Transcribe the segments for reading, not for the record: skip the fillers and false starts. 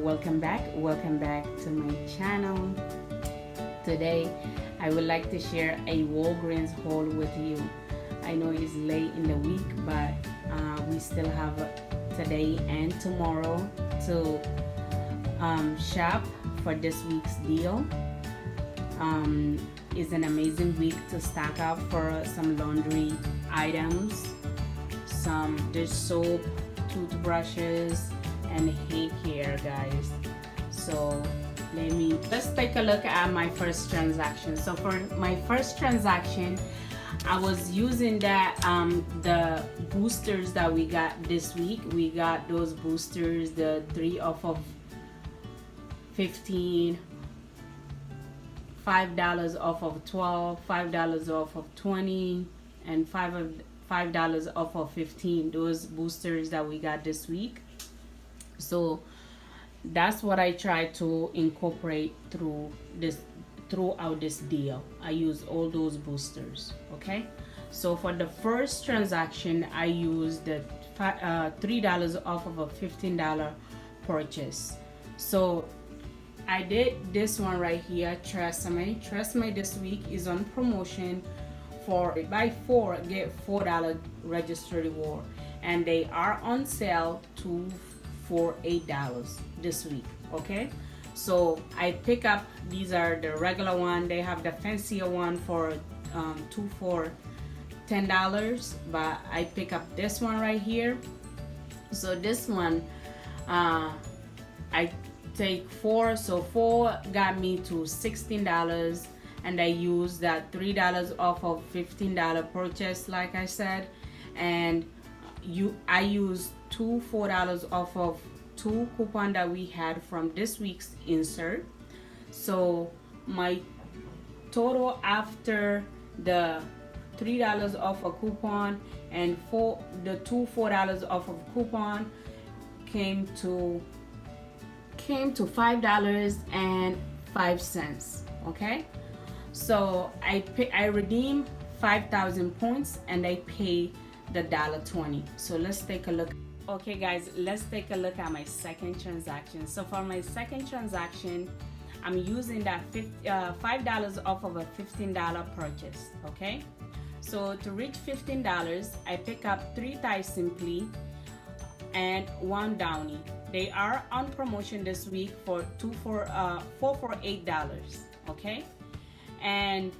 welcome back to my channel. Today I would like to share a Walgreens haul with you. I know it's late in the week, but we still have today and tomorrow to shop for this week's deal. It's an amazing week to stock up for some laundry items, some dish soap, toothbrushes, and hair care, guys. So let's take a look at my first transaction. So for my first transaction, I was using the boosters that we got this week. We got those boosters, the 3 off of 15, $5 off of 12, $5 off of 20, and $5 off of 15. Those boosters that we got this week. So that's what I try to incorporate throughout this deal. I use all those boosters. Okay, so for the first transaction, I used the $3 off of a $15 purchase. So I did this one right here, Tresemme this week is on promotion for buy 4 get $4 register reward, and they are on sale for $8 this week. Okay, so I pick up, these are the regular one. They have the fancier one for 2 for $10, but I pick up this one right here. So this one I take 4, so 4 got me to $16, and I used that $3 off of $15 purchase, like I said, and I used two $4 off of 2 coupon that we had from this week's insert. So my total after the $3 off a coupon and the 2 $4 off of coupon came to $5.05. Okay, so I redeemed 5,000 points and I pay the $1.20. So let's take a look. Okay guys, let's take a look at my second transaction. So for my second transaction, I'm using that $5 off of a $15 purchase. Okay, so to reach $15, I pick up 3 Thai Simply and 1 Downy. They are on promotion this week for 4 for $8. Okay, and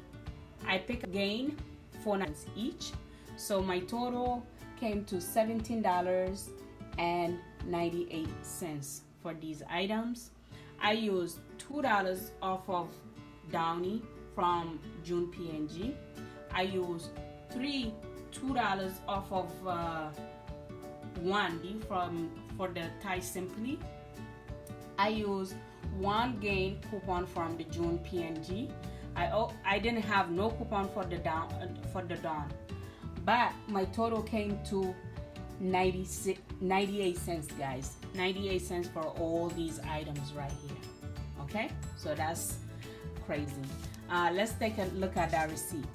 I pick up Gain 4 each. So my total came to $17.98 for these items. I used $2 off of Downy from June P&G. I used $2 off of 1D for the Thai Simply. I used 1 Gain coupon from the June P&G. I didn't have no coupon for the Dawn, but my total came to 98 cents, guys. 98 cents for all these items right here. Okay, so that's crazy. Let's take a look at that receipt.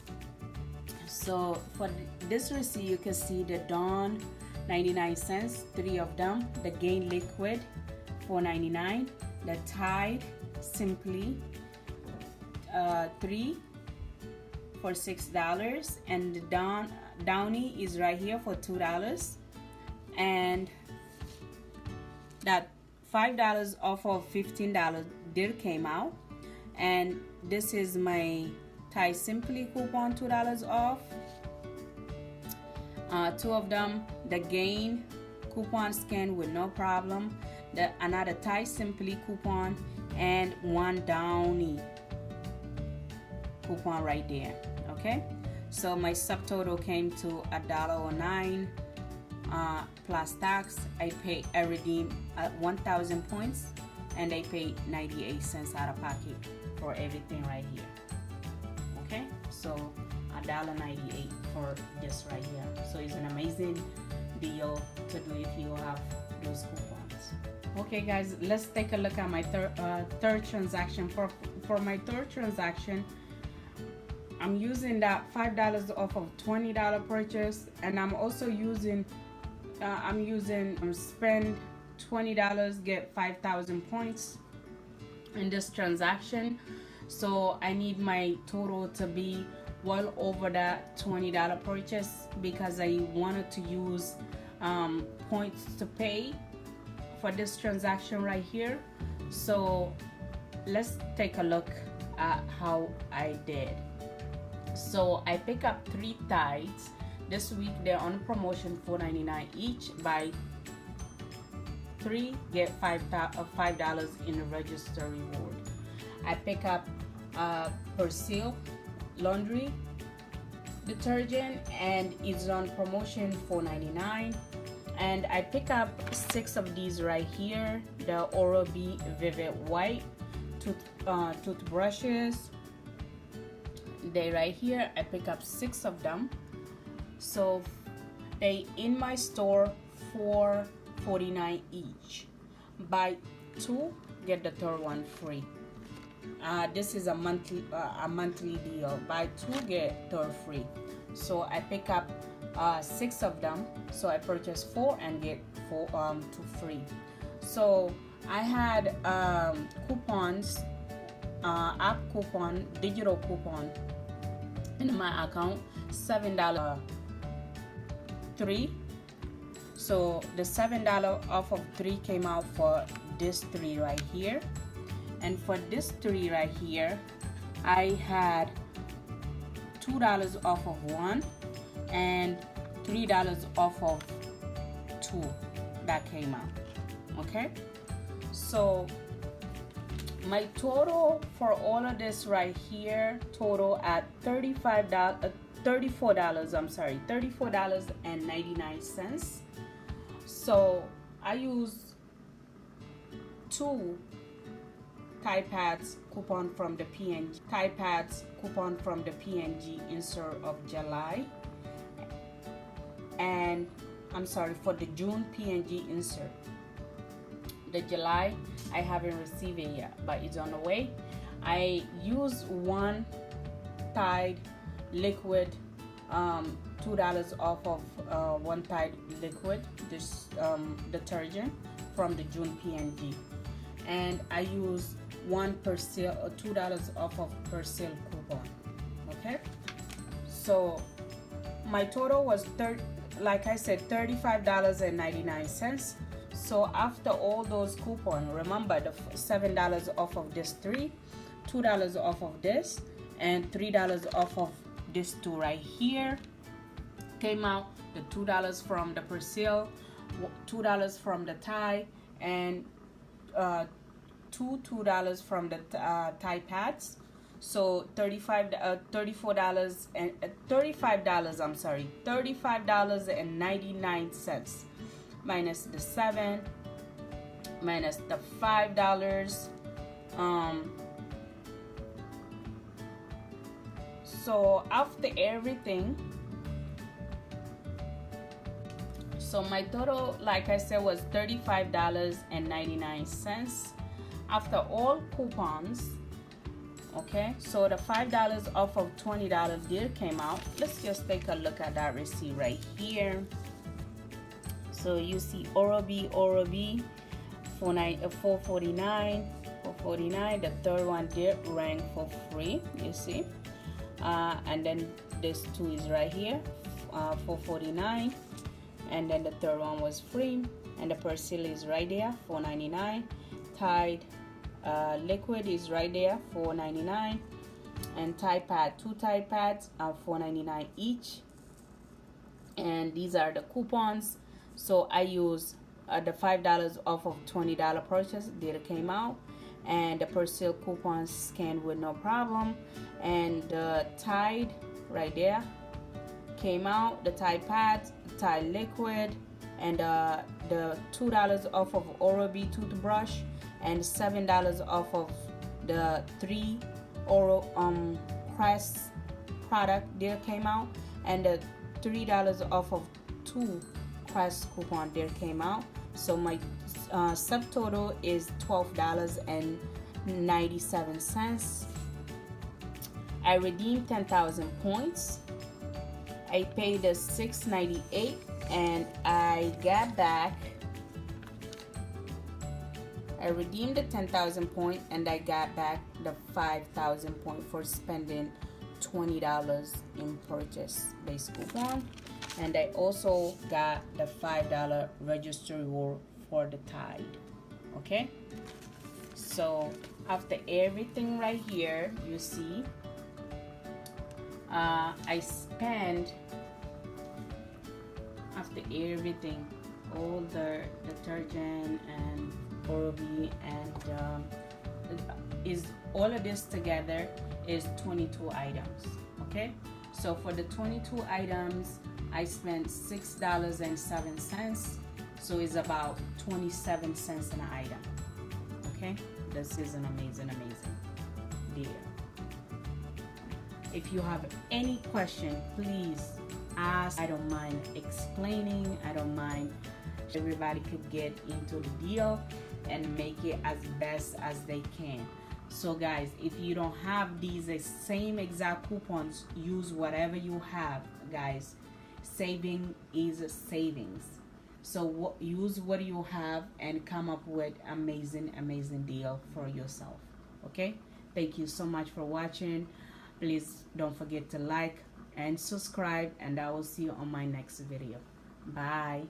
So for this receipt, you can see the Dawn 99 cents, 3 of them. The Gain Liquid $4.99. The Tide Simply 3 for $6, and the Downy is right here for $2, and that $5 off of $15 did came out, and this is my Thai Simply coupon, $2 off. 2 of them, the Gain coupon scan with no problem, another Thai Simply coupon, and 1 Downy coupon right there. Okay, so my subtotal came to $1.09 plus tax. I redeemed 1,000 points, and I paid 98 cents out of pocket for everything right here. Okay, so $1.98 for this right here. So it's an amazing deal to do if you have those coupons. Okay guys, let's take a look at my third transaction. For my third transaction, I'm using that $5 off of $20 purchase, and I'm also using spend $20 get 5,000 points in this transaction. So I need my total to be well over that $20 purchase because I wanted to use points to pay for this transaction right here. So let's take a look at how I did. So I pick up 3 tides. This week they're on promotion, $4.99 each. Buy 3 get $5 in a register reward. I pick up Persil laundry detergent and it's on promotion, $4.99. And I pick up 6 of these right here, the Oral-B Vivid White toothbrushes. They right here, I pick up 6 of them. So they in my store $4.49 each. Buy 2 get the third one free. This is a monthly deal. Buy 2 get third free. So I pick up 6 of them. So I purchase 4 and get 2 free. So I had coupons, app coupon, digital coupon in my account, $7 3. So the $7 off of 3 came out for this 3 right here. And for this 3 right here, I had $2 off of 1 and $3 off of 2 that came out. Okay, so my total for all of this right here total at $34.99. So I use 2 Tide Pads coupon from the PNG insert of July, and I'm sorry, for the June PNG insert. The July I haven't received it yet, but it's on the way. I use 1 Tide liquid, $2 off of 1 Tide liquid, this detergent from the June PNG, and I use 1 Persil, $2 off of Persil coupon. Okay, so my total was like I said, $35.99. So after all those coupons, remember the $7 off of this 3, $2 off of this, and $3 off of this 2 right here came out. The $2 from the Persil, $2 from the Tide, and $2 from the Tide Pads. So $35.99 minus the 7 minus the $5. So after everything, so my total, like I said, was $35.99 after all coupons. Okay, so the $5 off of $20 deal came out. Let's just take a look at that receipt right here. So you see Oral-B, $4.49. The third one there rang for free, you see. And then this 2 is right here, $4.49. And then the third one was free. And the Persil is right there, $4.99. Tide liquid is right there, $4.99. And Tide Pad, 2 Tide Pads are $4.99 each. And these are the coupons. So I use the $5 off of $20 purchase data came out, and the Persil coupons scanned with no problem, and the Tide right there came out, the Tide Pads, Tide liquid, and the $2 off of Oral-B toothbrush, and $7 off of the 3 Oral Crest product there came out, and the $3 off of 2 Crest coupon there came out. So my subtotal is $12.97. I redeemed 10,000 points. I paid the $6.98 and I got back I redeemed the 10,000 point and I got back the 5,000 point for spending $20 in purchase based coupon. And I also got the $5 register reward for the Tide. Okay, so after everything right here, you see I spend, after everything, all the detergent and Orbi and is all of this together is 22 items. Okay, so for the 22 items I spent $6.07, so it's about 27 cents an item. Okay, this is an amazing deal. If you have any question, please ask. I don't mind explaining. I don't mind. Everybody could get into the deal and make it as best as they can. So guys, if you don't have these same exact coupons, use whatever you have, guys. Saving is savings. So use what you have and come up with amazing deal for yourself. Okay, thank you so much for watching. Please don't forget to like and subscribe, and I will see you on my next video. Bye.